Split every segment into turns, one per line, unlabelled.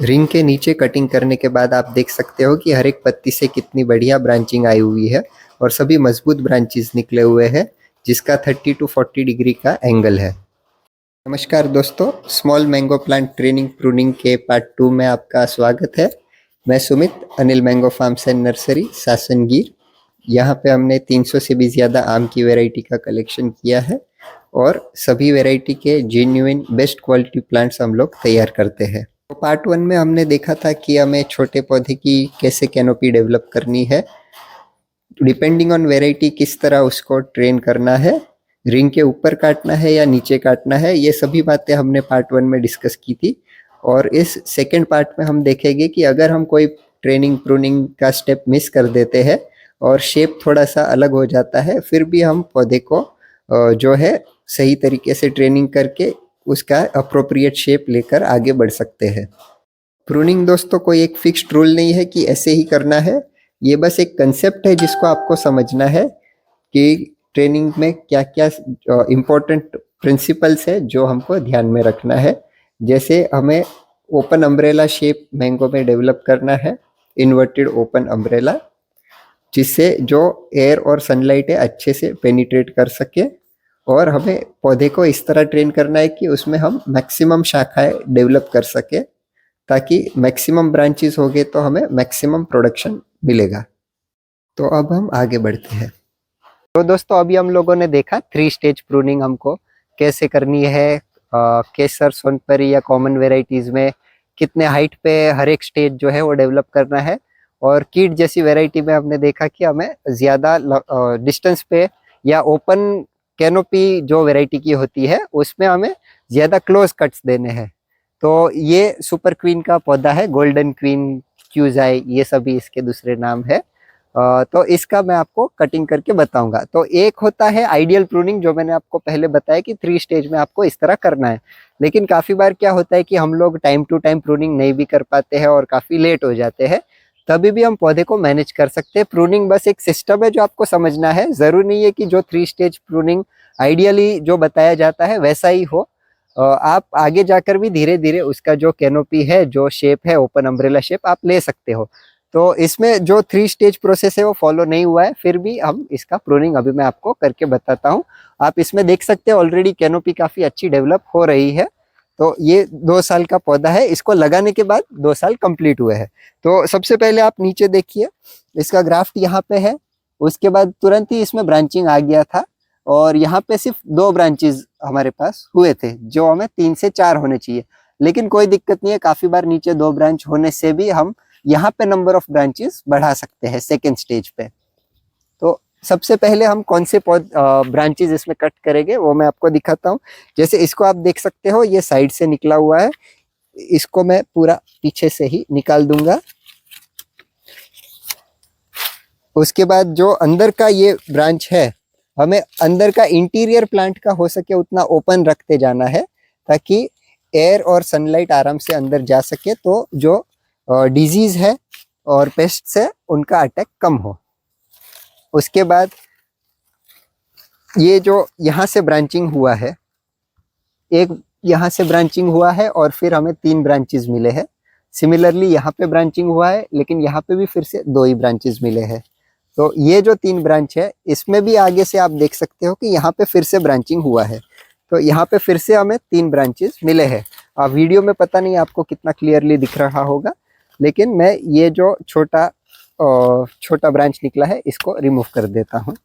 Ring के नीचे cutting करने के बाद आप देख सकते हो कि हर एक पत्ती से कितनी बढ़िया ब्रांचिंग आई हुई है और सभी मजबूत ब्रांचेस निकले हुए हैं, जिसका 30 to 40 डिग्री का एंगल है। नमस्कार दोस्तों, small mango plant training pruning के पार्ट 2 में आपका स्वागत है। मैं Sumit, Anil mango farms and nursery, Sasangir. यहाँ पे हमने 300 से भी ज़्यादा आम की वैरायटी का कलेक्शन किया है और सभी वैरायटी के जेन्युइन बेस्ट क्वालिटी प्लांट्स हम लोग तैयार करते हैं। तो पार्ट 1 में हमने देखा था कि हमें छोटे पौधे की कैसे कैनोपी डेवलप करनी है, डिपेंडिंग ऑन वेराइटी किस तरह उसको ट्रेन करना है, रिंग के ऊपर काटना है या नीचे काटना है, ये सभी बातें हमने पार्ट 1 में डिस्कस की थी। और इस सेकेंड पार्ट में हम देखेंगे कि अगर हम कोई ट्रेनिंग प्रूनिंग का स्टेप मिस कर देते हैं और शेप थोड़ा सा अलग हो जाता है, फिर भी हम पौधे को जो है सही तरीके से ट्रेनिंग करके उसका अप्रोप्रिएट शेप लेकर आगे बढ़ सकते हैं। प्रूनिंग दोस्तों कोई एक फिक्स्ड रूल नहीं है कि ऐसे ही करना है, ये बस एक कंसेप्ट है जिसको आपको समझना है कि ट्रेनिंग में क्या क्या इम्पोर्टेंट प्रिंसिपल्स है जो हमको ध्यान में रखना है। जैसे हमें ओपन अम्ब्रेला शेप मैंगो में डेवलप करना है, इन्वर्टेड ओपन अम्ब्रेला, जिससे जो एयर और सनलाइट है अच्छे से पेनिट्रेट कर सके। और हमें पौधे को इस तरह ट्रेन करना है कि उसमें हम मैक्सिमम शाखाएं डेवलप कर सके, ताकि मैक्सिमम ब्रांचेस हो गए तो हमें मैक्सिमम प्रोडक्शन मिलेगा। तो अब हम आगे बढ़ते हैं। तो दोस्तों अभी हम लोगों ने देखा 3 स्टेज प्रूनिंग हमको कैसे करनी है। केसर, सोनपरी या कॉमन वेराइटीज में कितने हाइट पे हर एक स्टेज जो है वो डेवलप करना है। और कीट जैसी वेराइटी में हमने देखा कि हमें ज़्यादा डिस्टेंस पे या ओपन कैनोपी जो वेराइटी की होती है उसमें हमें ज़्यादा क्लोज कट्स देने हैं। तो ये सुपर क्वीन का पौधा है, गोल्डन क्वीन, क्यूजाई, ये सभी इसके दूसरे नाम है। तो इसका मैं आपको कटिंग करके बताऊंगा। तो एक होता है आइडियल प्रूनिंग, जो मैंने आपको पहले बताया कि 3 स्टेज में आपको इस तरह करना है। लेकिन काफ़ी बार क्या होता है कि हम लोग टाइम टू टाइम प्रूनिंग नहीं भी कर पाते हैं और काफ़ी लेट हो जाते हैं, तभी भी हम पौधे को मैनेज कर सकते हैं। प्रूनिंग बस एक सिस्टम है जो आपको समझना है। ज़रूरी नहीं है कि जो 3 स्टेज प्रूनिंग आइडियली जो बताया जाता है वैसा ही हो। आप आगे जाकर भी धीरे धीरे उसका जो कैनोपी है, जो शेप है, ओपन अम्ब्रेला शेप, आप ले सकते हो। तो इसमें जो 3 स्टेज प्रोसेस है वो फॉलो नहीं हुआ है, फिर भी हम इसका प्रूनिंग अभी मैं आपको करके बताता हूँ। आप इसमें देख सकते हैं ऑलरेडी कैनोपी काफ़ी अच्छी डेवलप हो रही है। तो ये 2 साल का पौधा है, इसको लगाने के बाद 2 साल कंप्लीट हुए हैं। तो सबसे पहले आप नीचे देखिए, इसका ग्राफ्ट यहाँ पे है। उसके बाद तुरंत ही इसमें ब्रांचिंग आ गया था और यहाँ पे सिर्फ 2 ब्रांचेज हमारे पास हुए थे, जो हमें 3 से 4 होने चाहिए। लेकिन कोई दिक्कत नहीं है, काफ़ी बार नीचे 2 ब्रांच होने से भी हम यहाँ पे नंबर ऑफ ब्रांचेस बढ़ा सकते हैं सेकेंड स्टेज पे। तो सबसे पहले हम कौन से ब्रांचेस इसमें कट करेंगे वो मैं आपको दिखाता हूँ। जैसे इसको आप देख सकते हो, ये साइड से निकला हुआ है, इसको मैं पूरा पीछे से ही निकाल दूंगा। उसके बाद जो अंदर का ये ब्रांच है, हमें अंदर का इंटीरियर प्लांट का हो सके उतना ओपन रखते जाना है, ताकि एयर और सनलाइट आराम से अंदर जा सके, तो जो डिजीज है और पेस्ट है उनका अटैक कम हो। उसके बाद ये जो यहाँ से ब्रांचिंग हुआ है, एक यहाँ से ब्रांचिंग हुआ है और फिर हमें 3 ब्रांचेस मिले हैं। सिमिलरली यहाँ पे ब्रांचिंग हुआ है, लेकिन यहाँ पे भी फिर से 2 ही ब्रांचेस मिले हैं। तो ये जो 3 ब्रांच है, इसमें भी आगे से आप देख सकते हो कि यहाँ पे फिर से ब्रांचिंग हुआ है। तो यहाँ पे फिर से हमें 3 ब्रांचेस मिले हैं। वीडियो में पता नहीं आपको कितना क्लियरली दिख रहा होगा, लेकिन मैं ये जो छोटा ब्रांच निकला है इसको रिमूव कर देता हूँ।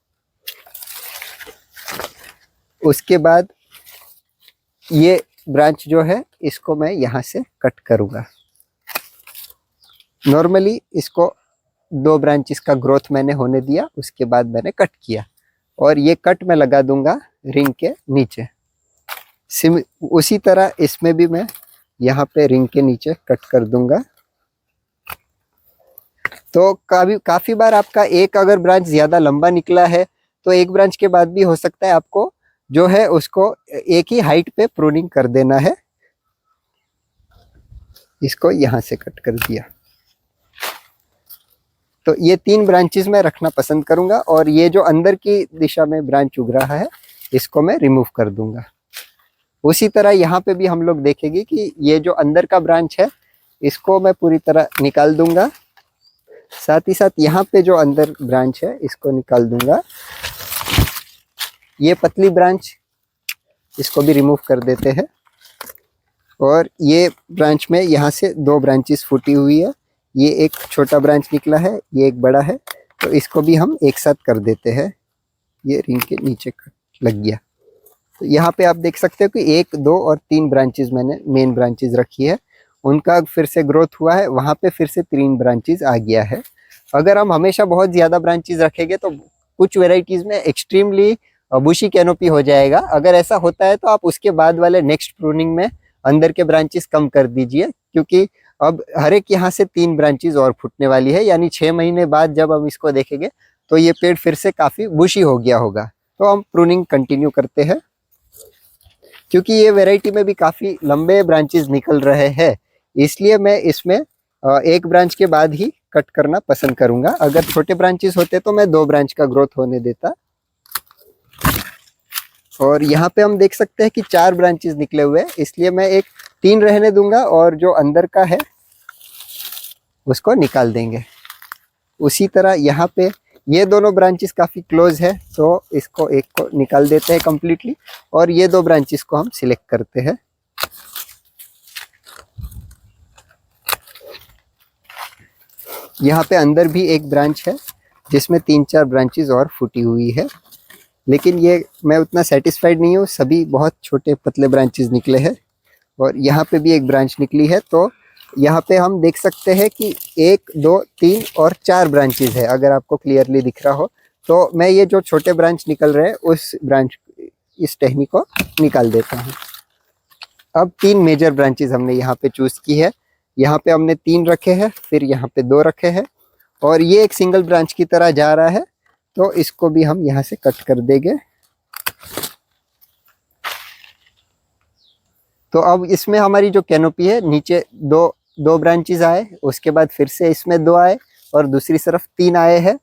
उसके बाद ये ब्रांच जो है इसको मैं यहाँ से कट करूँगा। नॉर्मली इसको 2 ब्रांचेस का ग्रोथ मैंने होने दिया, उसके बाद मैंने कट किया और ये कट मैं लगा दूंगा रिंग के नीचे। उसी तरह इसमें भी मैं यहाँ पे रिंग के नीचे कट कर दूंगा। तो काफ़ी बार आपका एक अगर ब्रांच ज़्यादा लंबा निकला है तो एक ब्रांच के बाद भी हो सकता है आपको जो है उसको एक ही हाइट पे प्रूनिंग कर देना है। इसको यहाँ से कट कर दिया। तो ये 3 ब्रांचेस मैं रखना पसंद करूंगा और ये जो अंदर की दिशा में ब्रांच उग रहा है इसको मैं रिमूव कर दूंगा। उसी तरह यहाँ पे भी हम लोग देखेंगे कि ये जो अंदर का ब्रांच है इसको मैं पूरी तरह निकाल दूंगा। साथ ही साथ यहाँ पे जो अंदर ब्रांच है इसको निकाल दूंगा। ये पतली ब्रांच, इसको भी रिमूव कर देते हैं। और ये ब्रांच में यहाँ से 2 ब्रांचेस फूटी हुई है। ये एक छोटा ब्रांच निकला है, ये एक बड़ा है, तो इसको भी हम एक साथ कर देते हैं। ये रिंग के नीचे लग गया। तो यहाँ पे आप देख सकते हो कि 1, 2 और 3 ब्रांचेस मैंने मेन ब्रांचेस रखी है, उनका फिर से ग्रोथ हुआ है, वहाँ पे फिर से 3 ब्रांचेस आ गया है। अगर हम हमेशा बहुत ज़्यादा ब्रांचेस रखेंगे तो कुछ वेराइटीज़ में एक्सट्रीमली बुशी कैनोपी हो जाएगा। अगर ऐसा होता है तो आप उसके बाद वाले नेक्स्ट प्रूनिंग में अंदर के ब्रांचेस कम कर दीजिए, क्योंकि अब हर एक यहाँ से 3 ब्रांचेस और फूटने वाली है, यानी 6 महीने बाद जब हम इसको देखेंगे तो ये पेड़ फिर से काफ़ी बुशी हो गया होगा। तो हम प्रूनिंग कंटिन्यू करते हैं, क्योंकि ये वैरायटी में भी काफ़ी लंबे ब्रांचेस निकल रहे हैं, इसलिए मैं इसमें एक ब्रांच के बाद ही कट करना पसंद करूंगा। अगर छोटे ब्रांचेस होते तो मैं 2 ब्रांच का ग्रोथ होने देता। और यहाँ पे हम देख सकते हैं कि 4 ब्रांचेस निकले हुए हैं, इसलिए मैं 3 रहने दूंगा और जो अंदर का है उसको निकाल देंगे। उसी तरह यहाँ पे ये दोनों ब्रांचेस काफ़ी क्लोज है, तो इसको एक को निकाल देते हैं कम्प्लीटली और ये 2 ब्रांचेस को हम सिलेक्ट करते हैं। यहाँ पे अंदर भी एक ब्रांच है जिसमें 3-4 ब्रांचेस और फूटी हुई है, लेकिन ये मैं उतना सेटिस्फाइड नहीं हूँ, सभी बहुत छोटे पतले ब्रांचेस निकले हैं। और यहाँ पे भी एक ब्रांच निकली है, तो यहाँ पे हम देख सकते हैं कि 1, 2, 3 और 4 ब्रांचेस है। अगर आपको क्लियरली दिख रहा हो तो मैं ये जो छोटे ब्रांच निकल रहे हैं उस ब्रांच, इस टहनी को निकाल देता हूँ। अब 3 मेजर ब्रांचेस हमने यहाँ पे चूज की है। यहाँ पे हमने 3 रखे हैं, फिर यहाँ पे 2 रखे हैं और ये एक सिंगल ब्रांच की तरह जा रहा है, तो इसको भी हम यहाँ से कट कर देंगे। तो अब इसमें हमारी जो कैनोपी है, नीचे 2 ब्रांचेस आए, उसके बाद फिर से इसमें 2 आए और दूसरी तरफ 3 आए हैं।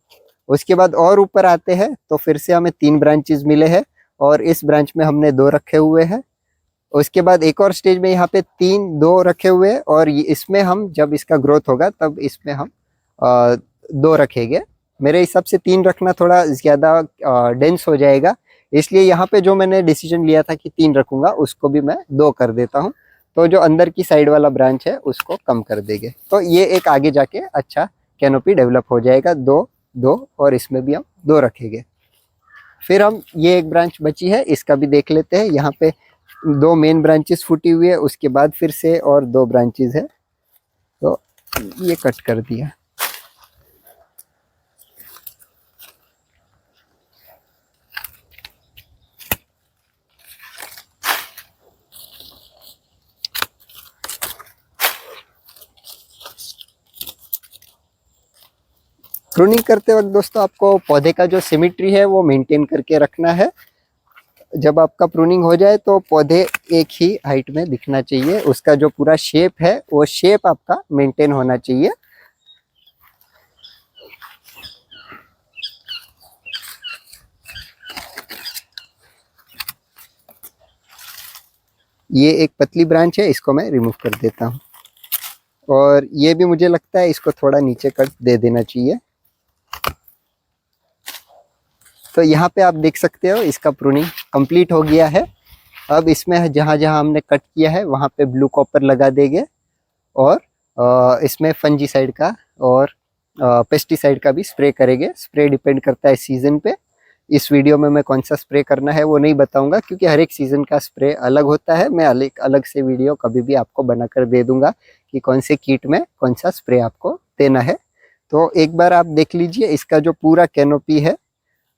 उसके बाद और ऊपर आते हैं तो फिर से हमें 3 ब्रांचेस मिले हैं और इस ब्रांच में हमने 2 रखे हुए हैं। उसके बाद एक और स्टेज में यहाँ पे 3, 2 रखे हुए हैं और इसमें हम जब इसका ग्रोथ होगा तब इसमें हम 2 रखेंगे। मेरे हिसाब से 3 रखना थोड़ा ज़्यादा डेंस हो जाएगा, इसलिए यहाँ पे जो मैंने डिसीजन लिया था कि 3 रखूंगा उसको भी मैं 2 कर देता हूँ। तो जो अंदर की साइड वाला ब्रांच है उसको कम कर देंगे, तो ये एक आगे जाके अच्छा कैनोपी डेवलप हो जाएगा। 2, 2 और इसमें भी हम 2 रखेंगे। फिर हम ये एक ब्रांच बची है, इसका भी देख लेते हैं। यहाँ पे 2 मेन ब्रांचेस फूटी हुई है, उसके बाद फिर से और 2 ब्रांचेस है, तो ये कट कर दिया। प्रूनिंग करते वक्त दोस्तों आपको पौधे का जो सिमेट्री है वो मेंटेन करके रखना है। जब आपका प्रूनिंग हो जाए तो पौधे एक ही हाइट में दिखना चाहिए, उसका जो पूरा शेप है वो शेप आपका मेंटेन होना चाहिए। ये एक पतली ब्रांच है, इसको मैं रिमूव कर देता हूँ और ये भी मुझे लगता है इसको थोड़ा नीचे कट दे देना चाहिए। तो यहाँ पे आप देख सकते हो इसका प्रूनिंग कंप्लीट हो गया है। अब इसमें जहाँ जहाँ हमने कट किया है वहाँ पे ब्लू कॉपर लगा देंगे और इसमें फंजीसाइड का और पेस्टिसाइड का भी स्प्रे करेंगे। स्प्रे डिपेंड करता है सीजन पे। इस वीडियो में मैं कौन सा स्प्रे करना है वो नहीं बताऊंगा, क्योंकि हर एक सीजन का स्प्रे अलग होता है। मैं अलग से वीडियो कभी भी आपको बनाकर दे दूंगा कि कौन से कीट में कौन सा स्प्रे आपको देना है। तो एक बार आप देख लीजिए इसका जो पूरा कैनोपी है,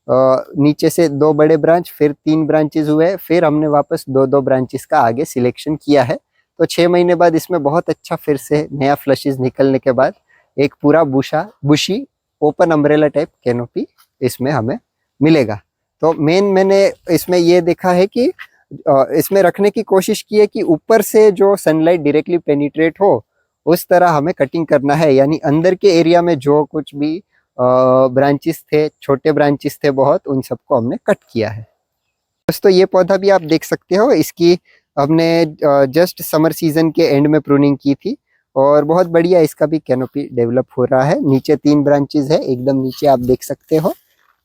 नीचे से 2 बड़े ब्रांच, फिर 3 ब्रांचेस हुए, फिर हमने वापस 2-2 ब्रांचेस का आगे सिलेक्शन किया है। तो 6 महीने बाद इसमें बहुत अच्छा फिर से नया फ्लशेस निकलने के बाद एक पूरा बुशी ओपन अम्ब्रेला टाइप कैनोपी इसमें हमें मिलेगा। तो मैंने इसमें ये देखा है कि इसमें रखने की कोशिश की है कि ऊपर से जो सनलाइट डायरेक्टली पेनिट्रेट हो उस तरह हमें कटिंग करना है, यानी अंदर के एरिया में जो कुछ भी ब्रांचेस थे, छोटे ब्रांचेस थे बहुत, उन सबको हमने कट किया है। दोस्तों ये पौधा भी आप देख सकते हो, इसकी हमने जस्ट समर सीजन के एंड में प्रूनिंग की थी और बहुत बढ़िया इसका भी कैनोपी डेवलप हो रहा है। नीचे 3 ब्रांचेस है, एकदम नीचे आप देख सकते हो।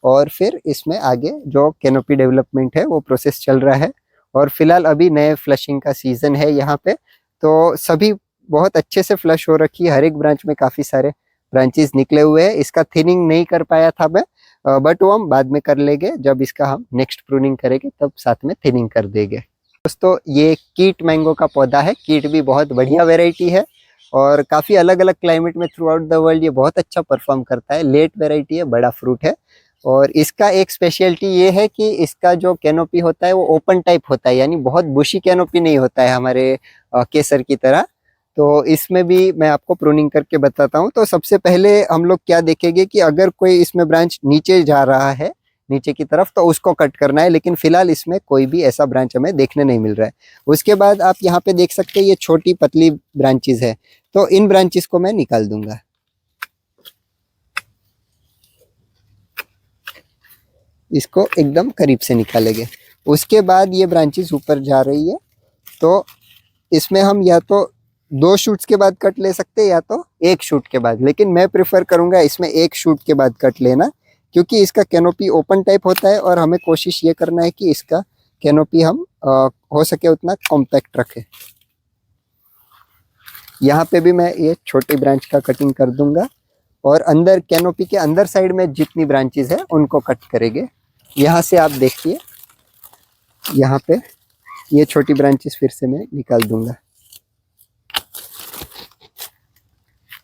और फिर इसमें आगे जो कैनोपी डेवलपमेंट है वो प्रोसेस चल रहा है। और फिलहाल अभी नए फ्लशिंग का सीजन है यहाँ पे, तो सभी बहुत अच्छे से फ्लश हो रखी है। हर एक ब्रांच में काफी सारे ब्रांचेस निकले हुए हैं। इसका थिनिंग नहीं कर पाया था मैं, बट वो हम बाद में कर लेंगे। जब इसका हम नेक्स्ट प्रूनिंग करेंगे तब साथ में थिनिंग कर देंगे। दोस्तों ये कीट मैंगो का पौधा है। कीट भी बहुत बढ़िया वेराइटी है और काफी अलग अलग क्लाइमेट में थ्रू आउट द वर्ल्ड ये बहुत अच्छा परफॉर्म करता है। लेट वेराइटी है, बड़ा फ्रूट है। और इसका एक स्पेशलिटी ये है कि इसका जो कैनोपी होता है वो ओपन टाइप होता है, यानी बहुत बुशी कैनोपी नहीं होता है हमारे केसर की तरह। तो इसमें भी मैं आपको प्रूनिंग करके बताता हूँ। तो सबसे पहले हम लोग क्या देखेंगे कि अगर कोई इसमें ब्रांच नीचे जा रहा है, नीचे की तरफ, तो उसको कट करना है। लेकिन फिलहाल इसमें कोई भी ऐसा ब्रांच हमें देखने नहीं मिल रहा है। उसके बाद आप यहाँ पे देख सकते हैं ये छोटी पतली ब्रांचेस है, तो इन ब्रांचेस को मैं निकाल दूंगा। इसको एकदम करीब से निकालेंगे। उसके बाद ये ब्रांचेस ऊपर जा रही है, तो इसमें हम या तो 2 शूट्स के बाद कट ले सकते हैं या तो 1 शूट के बाद। लेकिन मैं प्रेफर करूंगा इसमें 1 शूट के बाद कट लेना, क्योंकि इसका कैनोपी ओपन टाइप होता है और हमें कोशिश ये करना है कि इसका कैनोपी हम हो सके उतना कॉम्पैक्ट रखें। यहाँ पे भी मैं ये छोटी ब्रांच का कटिंग कर दूंगा और अंदर कैनोपी के अंदर साइड में जितनी ब्रांचेस है उनको कट करेंगे। यहाँ से आप देखिए, यहाँ पे ये छोटी ब्रांचेस फिर से मैं निकाल दूंगा।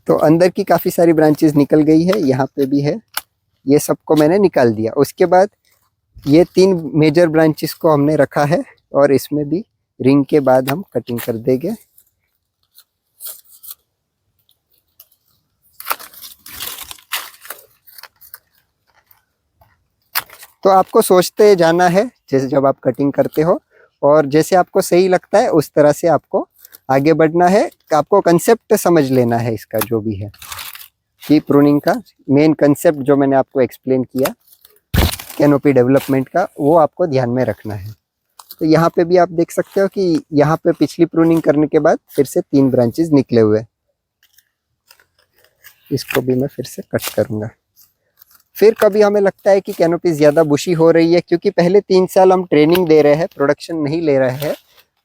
तो अंदर की काफी सारी ब्रांचेस निकल गई है, यहाँ पे भी है, ये सबको मैंने निकाल दिया। उसके बाद ये 3 मेजर ब्रांचेस को हमने रखा है और इसमें भी रिंग के बाद हम कटिंग कर देंगे। तो आपको सोचते जाना है जैसे जब आप कटिंग करते हो, और जैसे आपको सही लगता है उस तरह से आपको आगे बढ़ना है। आपको कंसेप्ट समझ लेना है इसका, जो भी है कि प्रूनिंग का मेन कंसेप्ट जो मैंने आपको एक्सप्लेन किया कैनोपी डेवलपमेंट का, वो आपको ध्यान में रखना है। तो यहाँ पे भी आप देख सकते हो कि यहाँ पे पिछली प्रूनिंग करने के बाद फिर से 3 ब्रांचेस निकले हुए। इसको भी मैं फिर से कट करूंगा। फिर कभी हमें लगता है कि कैनोपी ज़्यादा बुशी हो रही है, क्योंकि पहले 3 साल हम ट्रेनिंग दे रहे हैं, प्रोडक्शन नहीं ले रहे हैं,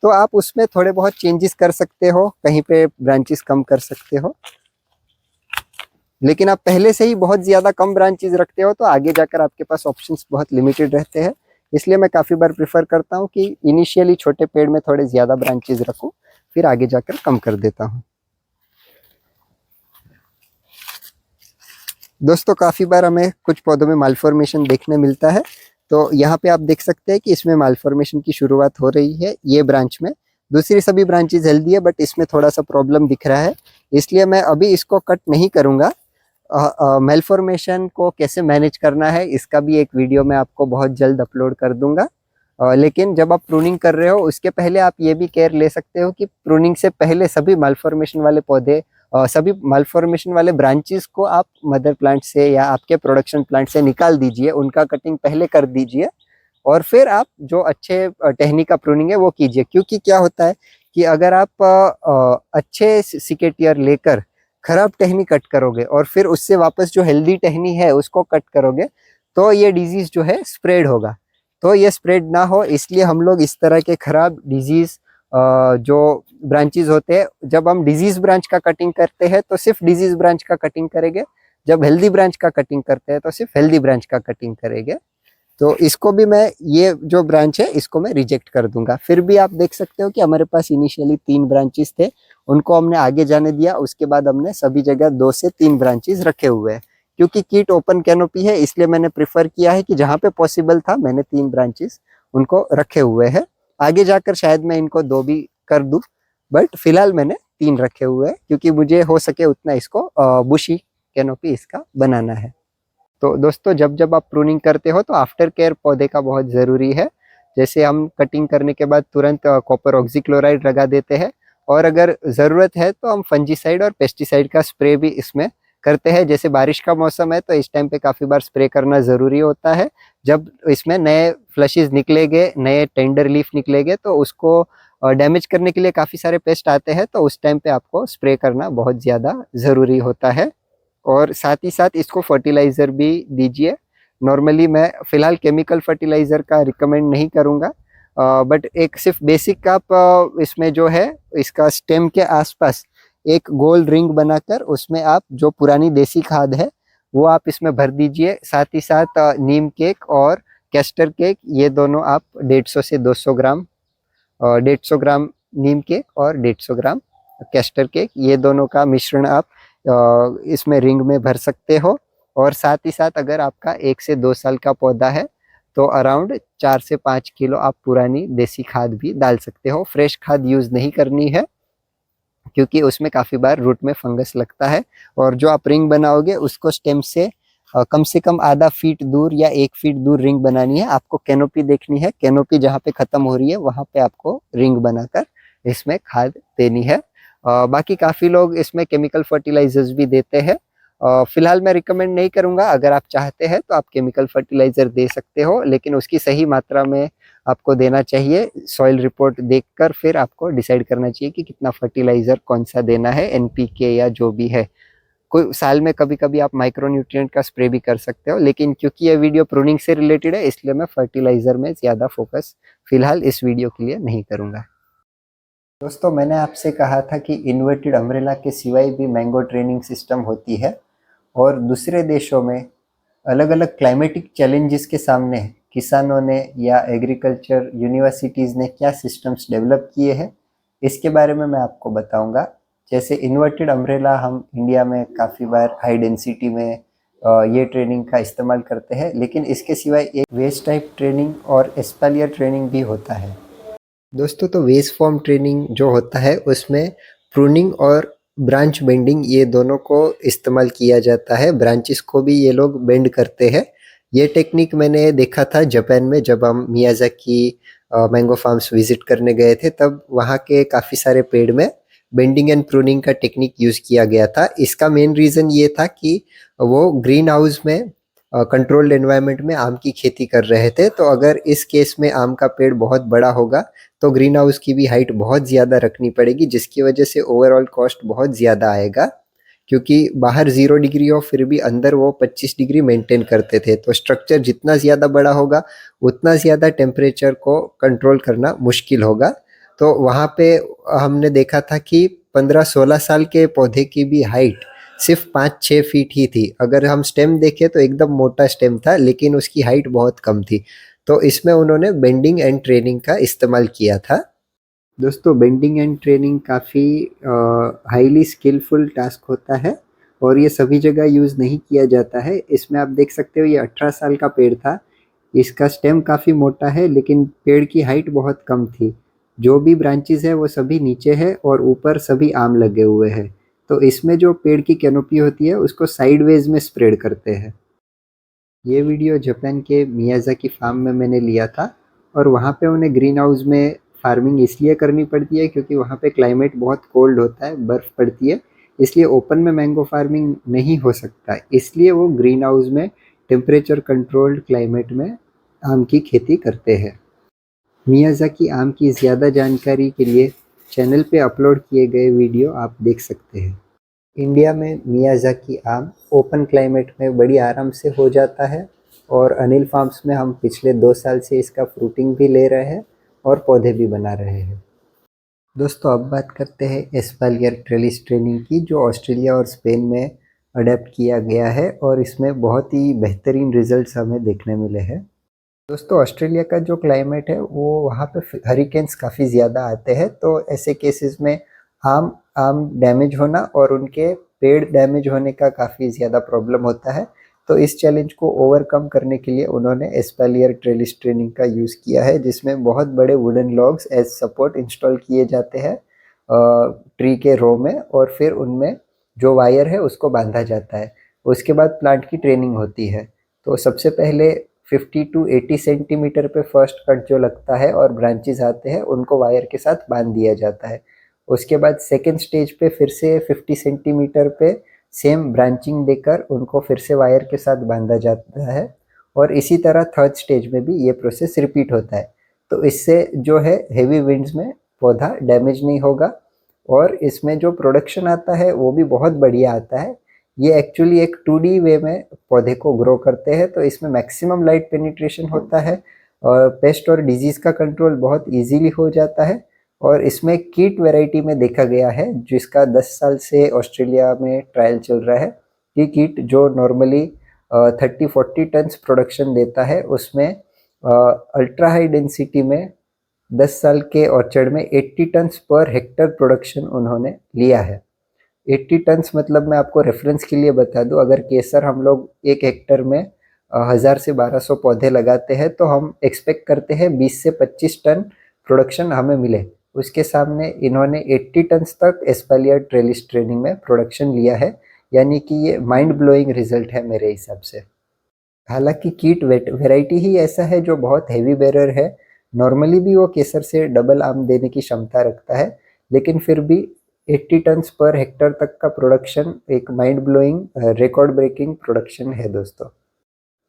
तो आप उसमें थोड़े बहुत चेंजेस कर सकते हो, कहीं पे ब्रांचेस कम कर सकते हो। लेकिन आप पहले से ही बहुत ज़्यादा कम ब्रांचेस रखते हो तो आगे जाकर आपके पास ऑप्शंस बहुत लिमिटेड रहते हैं। इसलिए मैं काफ़ी बार प्रेफर करता हूँ कि इनिशियली छोटे पेड़ में थोड़े ज़्यादा ब्रांचेस रखूँ, फिर आगे जाकर कम कर देता हूँ। दोस्तों काफ़ी बार हमें कुछ पौधों में मालफॉर्मेशन देखने मिलता है, तो यहाँ पे आप देख सकते हैं कि इसमें मालफॉर्मेशन की शुरुआत हो रही है ये ब्रांच में। दूसरी सभी ब्रांचेज हेल्दी है, बट इसमें थोड़ा सा प्रॉब्लम दिख रहा है, इसलिए मैं अभी इसको कट नहीं करूँगा। मालफॉर्मेशन को कैसे मैनेज करना है इसका भी एक वीडियो मैं आपको बहुत जल्द अपलोड कर दूंगा। लेकिन जब आप प्रूनिंग कर रहे हो उसके पहले आप ये भी केयर ले सकते हो कि प्रूनिंग से पहले सभी मालफॉर्मेशन वाले पौधे, सभी मालफॉर्मेशन वाले ब्रांचेस को आप मदर प्लांट से या आपके प्रोडक्शन प्लांट से निकाल दीजिए, उनका कटिंग पहले कर दीजिए और फिर आप जो अच्छे टहनी का प्रूनिंग है वो कीजिए। क्योंकि क्या होता है कि अगर आप अच्छे सिकेटियर लेकर खराब टहनी कट करोगे और फिर उससे वापस जो हेल्दी टहनी है उसको कट करोगे, तो ये डिजीज जो है स्प्रेड होगा। तो ये स्प्रेड ना हो इसलिए हम लोग इस तरह के खराब डिजीज जो ब्रांचेस होते हैं, जब हम डिजीज ब्रांच का कटिंग करते हैं तो सिर्फ डिजीज ब्रांच का कटिंग करेंगे, जब हेल्दी ब्रांच का कटिंग करते हैं तो सिर्फ हेल्दी ब्रांच का कटिंग करेंगे। तो इसको भी मैं, ये जो ब्रांच है इसको मैं रिजेक्ट कर दूंगा। फिर भी आप देख सकते हो कि हमारे पास इनिशियली 3 ब्रांचेस थे, उनको हमने आगे जाने दिया, उसके बाद हमने सभी जगह 2 से 3 ब्रांचेस रखे हुए हैं। क्योंकि कीट ओपन कैनोपी है इसलिए मैंने प्रिफर किया है कि जहाँ पे पॉसिबल था मैंने 3 ब्रांचेस उनको रखे हुए हैं। आगे जाकर शायद मैं इनको 2 भी कर दूं, बट फिलहाल मैंने 3 रखे हुए हैं क्योंकि मुझे हो सके उतना इसको बुशी कैनोपी इसका बनाना है। तो दोस्तों जब जब आप प्रूनिंग करते हो तो आफ्टर केयर पौधे का बहुत ज़रूरी है। जैसे हम कटिंग करने के बाद तुरंत कॉपर ऑक्सीक्लोराइड लगा देते हैं, और अगर ज़रूरत है तो हम फंजीसाइड और पेस्टिसाइड का स्प्रे भी इसमें करते हैं। जैसे बारिश का मौसम है तो इस टाइम पे काफ़ी बार स्प्रे करना ज़रूरी होता है। जब इसमें नए फ्लशेस निकलेंगे, नए टेंडर लीफ निकलेंगे, तो उसको डैमेज करने के लिए काफ़ी सारे पेस्ट आते हैं, तो उस टाइम पे आपको स्प्रे करना बहुत ज़्यादा ज़रूरी होता है। और साथ ही साथ इसको फर्टिलाइज़र भी दीजिए। नॉर्मली मैं फ़िलहाल केमिकल फर्टिलाइज़र का रिकमेंड नहीं करूँगा, बट एक सिर्फ बेसिक आप इसमें जो है इसका स्टेम के आसपास एक गोल रिंग बनाकर उसमें आप जो पुरानी देसी खाद है वो आप इसमें भर दीजिए। साथ ही साथ नीम केक और कैस्टर केक, ये दोनों आप 150 से 200 ग्राम, 150 ग्राम नीम केक और 150 ग्राम कैस्टर केक, ये दोनों का मिश्रण आप इसमें रिंग में भर सकते हो। और साथ ही साथ अगर आपका 1 से 2 साल का पौधा है तो अराउंड 4 से 5 किलो आप पुरानी देसी खाद भी डाल सकते हो। फ्रेश खाद यूज़ नहीं करनी है क्योंकि उसमें काफ़ी बार रूट में फंगस लगता है। और जो आप रिंग बनाओगे उसको स्टेम से कम आधा फीट दूर या 1 फीट दूर रिंग बनानी है। आपको कैनोपी देखनी है, कैनोपी जहाँ पे ख़त्म हो रही है वहाँ पे आपको रिंग बनाकर इसमें खाद देनी है। बाकी काफ़ी लोग इसमें केमिकल फर्टिलाइजर्स भी देते हैं। फिलहाल मैं रिकमेंड नहीं करूँगा। अगर आप चाहते हैं तो आप केमिकल फर्टिलाइज़र दे सकते हो, लेकिन उसकी सही मात्रा में आपको देना चाहिए। सॉइल रिपोर्ट देखकर फिर आपको डिसाइड करना चाहिए कि कितना फर्टिलाइज़र कौन सा देना है, एनपीके या जो भी है। कोई साल में कभी-कभी आप माइक्रो न्यूट्रिएंट का स्प्रे भी कर सकते हो, लेकिन क्योंकि ये वीडियो प्रूनिंग से रिलेटेड है इसलिए मैं फर्टिलाइज़र में ज़्यादा फोकस फिलहाल इस वीडियो के लिए नहीं करूँगा। दोस्तों, मैंने आपसे कहा था कि इन्वर्टेड अम्ब्रेला के सिवाय भी मैंगो ट्रेनिंग सिस्टम होती है, और दूसरे देशों में अलग-अलग क्लाइमेटिक चैलेंजेस के सामने किसानों ने या एग्रीकल्चर यूनिवर्सिटीज़ ने क्या सिस्टम्स डेवलप किए हैं, इसके बारे में मैं आपको बताऊंगा। जैसे इन्वर्टेड अम्ब्रेला हम इंडिया में काफ़ी बार हाई डेंसिटी में ये ट्रेनिंग का इस्तेमाल करते हैं, लेकिन इसके सिवाय एक वेज टाइप ट्रेनिंग और एस्पेलियर ट्रेनिंग भी होता है। दोस्तों, तो वेज फॉर्म ट्रेनिंग जो होता है उसमें प्रूनिंग और ब्रांच बेंडिंग ये दोनों को इस्तेमाल किया जाता है। ब्रांचेस को भी ये लोग बेंड करते हैं। ये टेक्निक मैंने देखा था जापान में, जब हम मियाज़ाकी मैंगो फार्म्स विजिट करने गए थे, तब वहाँ के काफ़ी सारे पेड़ में बेंडिंग एंड प्रूनिंग का टेक्निक यूज़ किया गया था। इसका मेन रीज़न ये था कि वो ग्रीन हाउस में कंट्रोल्ड एनवायरनमेंट में आम की खेती कर रहे थे। तो अगर इस केस में आम का पेड़ बहुत बड़ा होगा तो ग्रीन हाउस की भी हाइट बहुत ज़्यादा रखनी पड़ेगी, जिसकी वजह से ओवरऑल कॉस्ट बहुत ज़्यादा आएगा। क्योंकि बाहर 0 डिग्री हो फिर भी अंदर वो 25 डिग्री मेंटेन करते थे, तो स्ट्रक्चर जितना ज़्यादा बड़ा होगा उतना ज़्यादा टेम्परेचर को कंट्रोल करना मुश्किल होगा। तो वहाँ पे हमने देखा था कि 15-16 साल के पौधे की भी हाइट सिर्फ 5-6 फीट ही थी। अगर हम स्टेम देखें तो एकदम मोटा स्टेम था, लेकिन उसकी हाइट बहुत कम थी। तो इसमें उन्होंने बेंडिंग एंड ट्रेनिंग का इस्तेमाल किया था। दोस्तों, बेंडिंग एंड ट्रेनिंग काफ़ी हाईली स्किलफुल टास्क होता है और ये सभी जगह यूज़ नहीं किया जाता है। इसमें आप देख सकते हो ये 18 साल का पेड़ था। इसका स्टेम काफ़ी मोटा है लेकिन पेड़ की हाइट बहुत कम थी। जो भी ब्रांचेस है वो सभी नीचे है और ऊपर सभी आम लगे हुए हैं। तो इसमें जो पेड़ की कैनोपी होती है उसको साइडवेज में स्प्रेड करते हैं। ये वीडियो जापान के मियाज़ाकी फार्म में मैंने लिया था, और वहाँ पे उन्हें ग्रीन हाउस में फार्मिंग इसलिए करनी पड़ती है क्योंकि वहाँ पे क्लाइमेट बहुत कोल्ड होता है, बर्फ़ पड़ती है, इसलिए ओपन में मैंगो फार्मिंग नहीं हो सकता। इसलिए वो ग्रीन हाउस में टेम्परेचर कंट्रोल्ड क्लाइमेट में आम की खेती करते हैं। मियाज़ाकी आम की ज़्यादा जानकारी के लिए चैनल पे अपलोड किए गए वीडियो आप देख सकते हैं। इंडिया में मियाज़ाकी आम ओपन क्लाइमेट में बड़ी आराम से हो जाता है, और अनिल फार्म्स में हम पिछले 2 साल से इसका फ्रूटिंग भी ले रहे हैं और पौधे भी बना रहे हैं। दोस्तों, अब बात करते हैं एस्पेलियर ट्रेलिस ट्रेनिंग की, जो ऑस्ट्रेलिया और स्पेन में अडेप्ट किया गया है और इसमें बहुत ही बेहतरीन रिजल्ट्स हमें देखने मिले हैं। दोस्तों, ऑस्ट्रेलिया का जो क्लाइमेट है वो वहाँ पे हरिकेन्स काफ़ी ज़्यादा आते हैं, तो ऐसे केसेस में आम आम डैमेज होना और उनके पेड़ डैमेज होने का काफ़ी ज़्यादा प्रॉब्लम होता है। तो इस चैलेंज को ओवरकम करने के लिए उन्होंने एस्पेलियर ट्रेलिस ट्रेनिंग का यूज़ किया है, जिसमें बहुत बड़े wooden logs as support install किए जाते हैं ट्री के रो में, और फिर उनमें जो वायर है उसको बांधा जाता है। उसके बाद प्लांट की ट्रेनिंग होती है। तो सबसे पहले 50 टू 80 सेंटीमीटर पे फर्स्ट कट जो लगता है और ब्रांचेस आते हैं उनको वायर के साथ बांध दिया जाता है। उसके बाद सेकेंड स्टेज पे फिर से 50 सेंटीमीटर पे सेम ब्रांचिंग देकर उनको फिर से वायर के साथ बांधा जाता है, और इसी तरह थर्ड स्टेज में भी ये प्रोसेस रिपीट होता है। तो इससे जो है हेवी विंड्स में पौधा डैमेज नहीं होगा और इसमें जो प्रोडक्शन आता है वो भी बहुत बढ़िया आता है। ये एक्चुअली एक 2D वे में पौधे को ग्रो करते हैं, तो इसमें मैक्सिमम लाइट पेनिट्रेशन होता है और पेस्ट और डिजीज़ का कंट्रोल बहुत इजीली हो जाता है। और इसमें कीट वैरायटी में देखा गया है, जिसका 10 साल से ऑस्ट्रेलिया में ट्रायल चल रहा है, कि कीट जो नॉर्मली 30-40 टन्स प्रोडक्शन देता है, उसमें अल्ट्रा हाई डेंसिटी में 10 साल के ऑर्चर्ड में 80 टन्स पर हेक्टर प्रोडक्शन उन्होंने लिया है। 80 टन्स मतलब मैं आपको रेफरेंस के लिए बता दूं, अगर केसर हम लोग 1 हेक्टर में 1000 से 1200 पौधे लगाते हैं तो हम एक्सपेक्ट करते हैं 20 से 25 टन प्रोडक्शन हमें मिले। उसके सामने इन्होंने 80 टन्स तक एस्पेलियर ट्रेलिस ट्रेनिंग में प्रोडक्शन लिया है, यानी कि ये माइंड ब्लोइंग रिजल्ट है मेरे हिसाब से। हालांकि कीट वेराइटी ही ऐसा है जो बहुत हैवी बेरर है, नॉर्मली भी वो केसर से डबल आम देने की क्षमता रखता है, लेकिन फिर भी 80 टन्स पर हेक्टर तक का प्रोडक्शन एक mind blowing record breaking production है दोस्तों।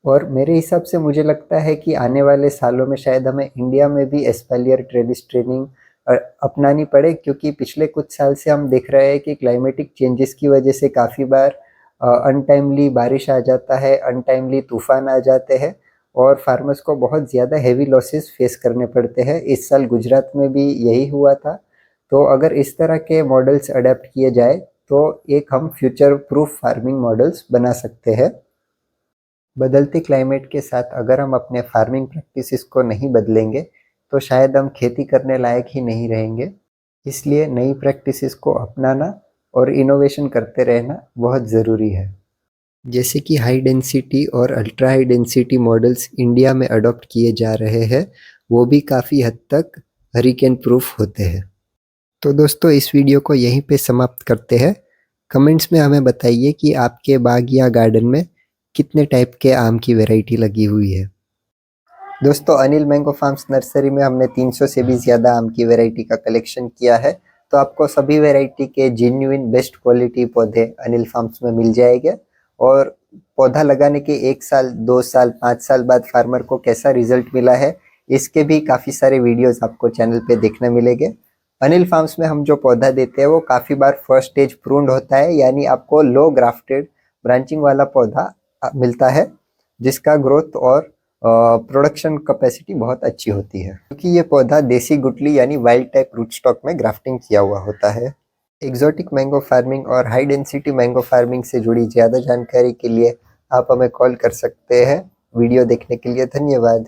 और मेरे हिसाब से मुझे लगता है कि आने वाले सालों में शायद हमें इंडिया में भी एस्पेलियर ट्रेलिस ट्रेनिंग अपनानी पड़े, क्योंकि पिछले कुछ साल से हम देख रहे हैं कि क्लाइमेटिक चेंजेस की वजह से काफ़ी बार अनटाइमली बारिश आ जाता है, अनटाइमली तूफान आ जाते हैं और फार्मर्स को बहुत ज़्यादा हैवी लॉसेस फेस करने पड़ते हैं। इस साल गुजरात में भी यही हुआ था। तो अगर इस तरह के मॉडल्स अडेप्ट किए जाए तो एक हम फ्यूचर प्रूफ फार्मिंग मॉडल्स बना सकते हैं। बदलते क्लाइमेट के साथ अगर हम अपने फार्मिंग प्रैक्टिसेस को नहीं बदलेंगे तो शायद हम खेती करने लायक ही नहीं रहेंगे। इसलिए नई प्रैक्टिसेस को अपनाना और इनोवेशन करते रहना बहुत ज़रूरी है। जैसे कि हाई डेंसिटी और ultra high density models India में अडॉप्ट किए जा रहे हैं, वो भी काफ़ी हद तक हरिकेन प्रूफ होते हैं। तो दोस्तों इस वीडियो को यहीं पे समाप्त करते हैं। कमेंट्स में हमें बताइए कि आपके बाग या गार्डन में कितने टाइप के आम की वैरायटी लगी हुई है। दोस्तों अनिल मैंगो फार्म्स नर्सरी में हमने 300 से भी ज़्यादा आम की वैरायटी का कलेक्शन किया है, तो आपको सभी वैरायटी के जेन्युइन बेस्ट क्वालिटी पौधे अनिल फार्म्स में मिल जाएंगे। और पौधा लगाने के 1 साल, 2 साल, 5 साल बाद फार्मर को कैसा रिजल्ट मिला है, इसके भी काफ़ी सारे वीडियोस आपको चैनल पे देखने मिलेंगे। अनिल फार्म्स में हम जो पौधा देते हैं वो काफ़ी बार फर्स्ट स्टेज प्रून्ड होता है, यानी आपको लो ग्राफ्टेड ब्रांचिंग वाला पौधा मिलता है, जिसका ग्रोथ और प्रोडक्शन कैपेसिटी बहुत अच्छी होती है, क्योंकि ये पौधा देसी गुटली यानी वाइल्ड टाइप रूट स्टॉक में ग्राफ्टिंग किया हुआ होता है। एक्सोटिक मैंगो फार्मिंग और हाई डेंसिटी मैंगो फार्मिंग से जुड़ी ज़्यादा जानकारी के लिए आप हमें कॉल कर सकते हैं। वीडियो देखने के लिए धन्यवाद।